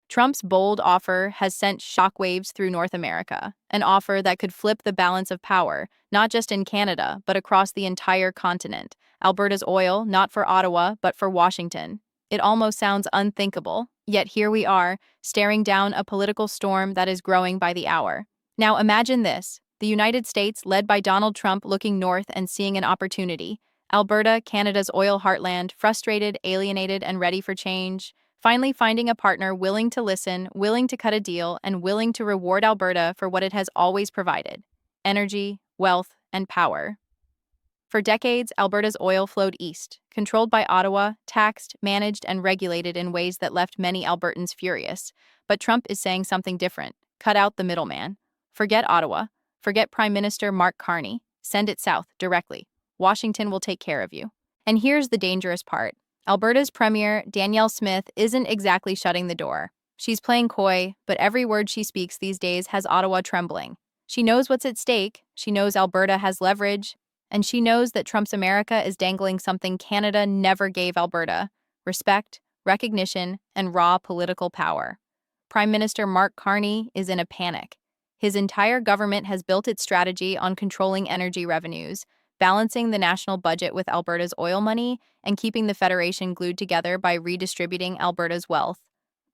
Trump's bold offer has sent shockwaves through North America, an offer that could flip the balance of power, not just in Canada, but across the entire continent. Alberta's oil, not for Ottawa, but for Washington. It almost sounds unthinkable, yet here we are, staring down a political storm that is growing by the hour. Now imagine this: the United States, led by Donald Trump, looking north and seeing an opportunity. Alberta, Canada's oil heartland, frustrated, alienated, and ready for change. Finally finding a partner willing to listen, willing to cut a deal, and willing to reward Alberta for what it has always provided: energy, wealth, and power. For decades, Alberta's oil flowed east, controlled by Ottawa, taxed, managed, and regulated in ways that left many Albertans furious. But Trump is saying something different. Cut out the middleman. Forget Ottawa. Forget Prime Minister Mark Carney. Send it south, directly. Washington will take care of you. And here's the dangerous part. Alberta's Premier Danielle Smith isn't exactly shutting the door. She's playing coy, but every word she speaks these days has Ottawa trembling. She knows what's at stake, she knows Alberta has leverage, and she knows that Trump's America is dangling something Canada never gave Alberta: respect, recognition, and raw political power. Prime Minister Mark Carney is in a panic. His entire government has built its strategy on controlling energy revenues, balancing the national budget with Alberta's oil money, and keeping the Federation glued together by redistributing Alberta's wealth.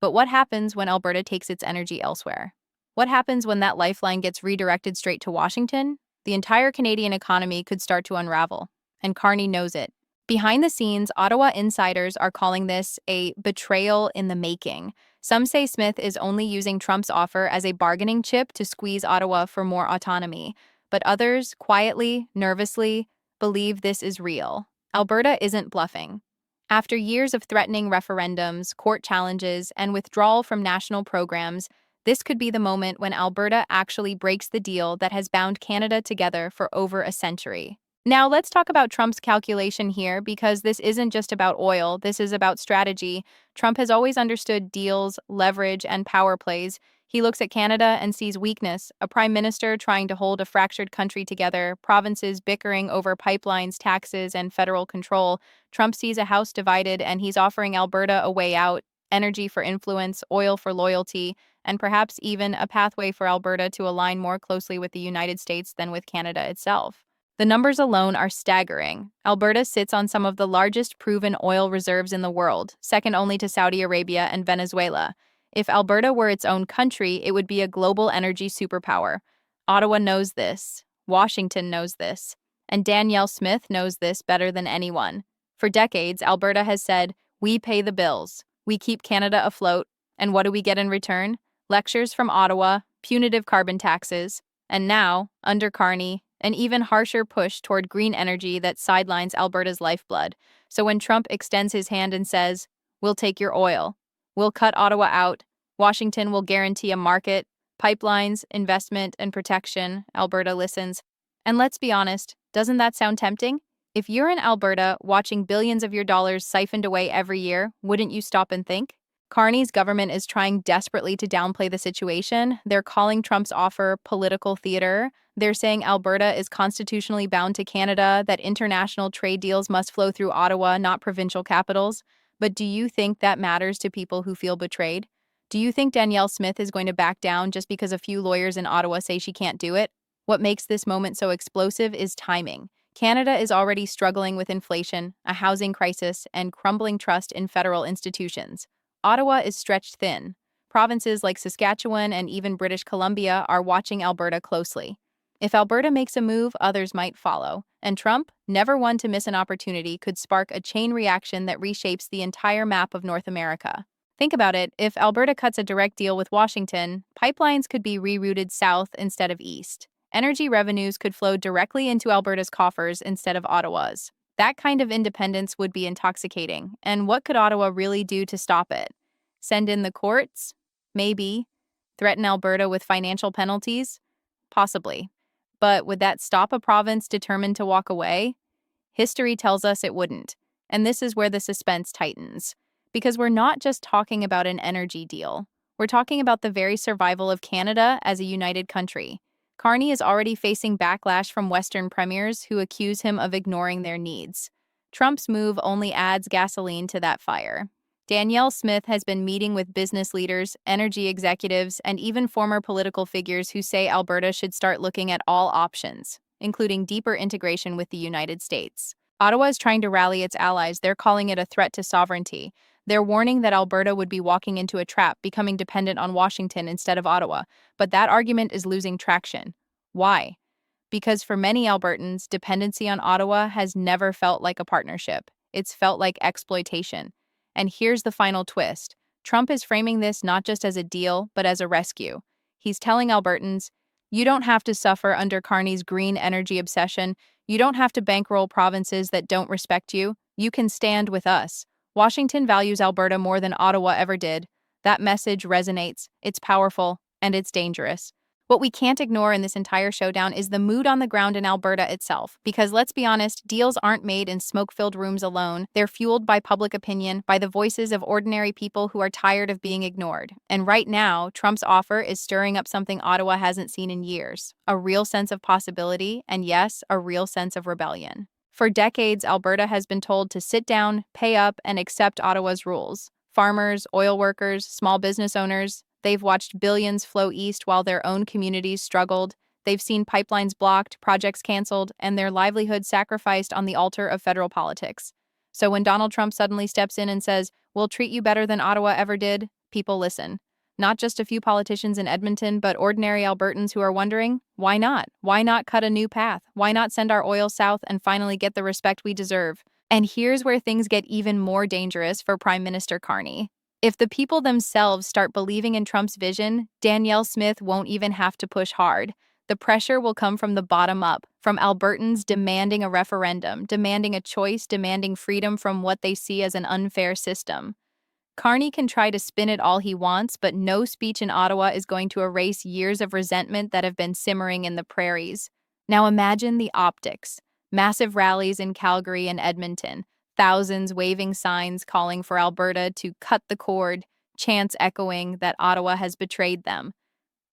But what happens when Alberta takes its energy elsewhere? What happens when that lifeline gets redirected straight to Washington? The entire Canadian economy could start to unravel, and Carney knows it. Behind the scenes, Ottawa insiders are calling this a betrayal in the making. Some say Smith is only using Trump's offer as a bargaining chip to squeeze Ottawa for more autonomy. But others, quietly, nervously, believe this is real. Alberta isn't bluffing. After years of threatening referendums, court challenges, and withdrawal from national programs, this could be the moment when Alberta actually breaks the deal that has bound Canada together for over a century. Now, let's talk about Trump's calculation here, because this isn't just about oil, this is about strategy. Trump has always understood deals, leverage, and power plays. He looks at Canada and sees weakness: a prime minister trying to hold a fractured country together, provinces bickering over pipelines, taxes, and federal control. Trump sees a house divided, and he's offering Alberta a way out: energy for influence, oil for loyalty, and perhaps even a pathway for Alberta to align more closely with the United States than with Canada itself. The numbers alone are staggering. Alberta sits on some of the largest proven oil reserves in the world, second only to Saudi Arabia and Venezuela. If Alberta were its own country, it would be a global energy superpower. Ottawa knows this. Washington knows this. And Danielle Smith knows this better than anyone. For decades, Alberta has said, "We pay the bills. We keep Canada afloat." And what do we get in return? Lectures from Ottawa, punitive carbon taxes, and now, under Carney, an even harsher push toward green energy that sidelines Alberta's lifeblood. So when Trump extends his hand and says, "We'll take your oil. We'll cut Ottawa out. Washington will guarantee a market, pipelines, investment, and protection," Alberta listens. And let's be honest, doesn't that sound tempting? If you're in Alberta watching billions of your dollars siphoned away every year, wouldn't you stop and think? Carney's government is trying desperately to downplay the situation. They're calling Trump's offer political theater. They're saying Alberta is constitutionally bound to Canada, that international trade deals must flow through Ottawa, not provincial capitals. But do you think that matters to people who feel betrayed? Do you think Danielle Smith is going to back down just because a few lawyers in Ottawa say she can't do it? What makes this moment so explosive is timing. Canada is already struggling with inflation, a housing crisis, and crumbling trust in federal institutions. Ottawa is stretched thin. Provinces like Saskatchewan and even British Columbia are watching Alberta closely. If Alberta makes a move, others might follow. And Trump, never one to miss an opportunity, could spark a chain reaction that reshapes the entire map of North America. Think about it. If Alberta cuts a direct deal with Washington, pipelines could be rerouted south instead of east. Energy revenues could flow directly into Alberta's coffers instead of Ottawa's. That kind of independence would be intoxicating. And what could Ottawa really do to stop it? Send in the courts? Maybe. Threaten Alberta with financial penalties? Possibly. But would that stop a province determined to walk away? History tells us it wouldn't. And this is where the suspense tightens. Because we're not just talking about an energy deal. We're talking about the very survival of Canada as a united country. Carney is already facing backlash from Western premiers who accuse him of ignoring their needs. Trump's move only adds gasoline to that fire. Danielle Smith has been meeting with business leaders, energy executives, and even former political figures who say Alberta should start looking at all options, including deeper integration with the United States. Ottawa is trying to rally its allies. They're calling it a threat to sovereignty. They're warning that Alberta would be walking into a trap, becoming dependent on Washington instead of Ottawa. But that argument is losing traction. Why? Because for many Albertans, dependency on Ottawa has never felt like a partnership. It's felt like exploitation. And here's the final twist. Trump is framing this not just as a deal, but as a rescue. He's telling Albertans, you don't have to suffer under Carney's green energy obsession. You don't have to bankroll provinces that don't respect you. You can stand with us. Washington values Alberta more than Ottawa ever did. That message resonates, it's powerful, and it's dangerous. What we can't ignore in this entire showdown is the mood on the ground in Alberta itself. Because let's be honest, deals aren't made in smoke-filled rooms alone. They're fueled by public opinion, by the voices of ordinary people who are tired of being ignored. And right now, Trump's offer is stirring up something Ottawa hasn't seen in years. A real sense of possibility, and yes, a real sense of rebellion. For decades, Alberta has been told to sit down, pay up, and accept Ottawa's rules. Farmers, oil workers, small business owners, they've watched billions flow east while their own communities struggled. They've seen pipelines blocked, projects canceled, and their livelihoods sacrificed on the altar of federal politics. So when Donald Trump suddenly steps in and says, "We'll treat you better than Ottawa ever did," people listen. Not just a few politicians in Edmonton, but ordinary Albertans who are wondering, why not? Why not cut a new path? Why not send our oil south and finally get the respect we deserve? And here's where things get even more dangerous for Prime Minister Carney. If the people themselves start believing in Trump's vision, Danielle Smith won't even have to push hard. The pressure will come from the bottom up, from Albertans demanding a referendum, demanding a choice, demanding freedom from what they see as an unfair system. Carney can try to spin it all he wants, but no speech in Ottawa is going to erase years of resentment that have been simmering in the prairies. Now imagine the optics. Massive rallies in Calgary and Edmonton, thousands waving signs calling for Alberta to cut the cord, chants echoing that Ottawa has betrayed them.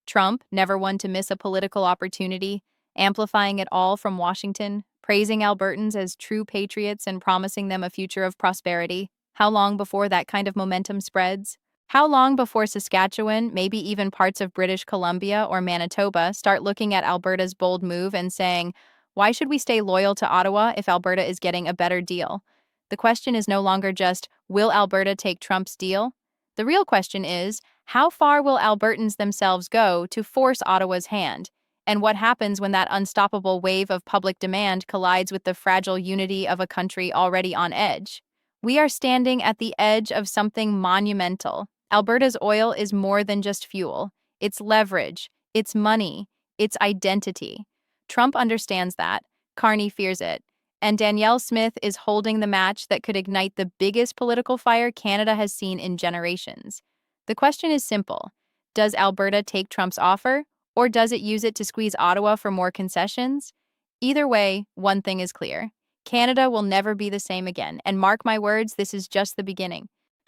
Trump, never one to miss a political opportunity, amplifying it all from Washington, praising Albertans as true patriots and promising them a future of prosperity. How long before that kind of momentum spreads? How long before Saskatchewan, maybe even parts of British Columbia or Manitoba, start looking at Alberta's bold move and saying, why should we stay loyal to Ottawa if Alberta is getting a better deal? The question is no longer just, will Alberta take Trump's deal? The real question is, how far will Albertans themselves go to force Ottawa's hand? And what happens when that unstoppable wave of public demand collides with the fragile unity of a country already on edge? We are standing at the edge of something monumental. Alberta's oil is more than just fuel. It's leverage, it's money, it's identity. Trump understands that. Carney fears it. And Danielle Smith is holding the match that could ignite the biggest political fire Canada has seen in generations. The question is simple. Does Alberta take Trump's offer, or does it use it to squeeze Ottawa for more concessions? Either way, one thing is clear. Canada will never be the same again, and mark my words, this is just the beginning.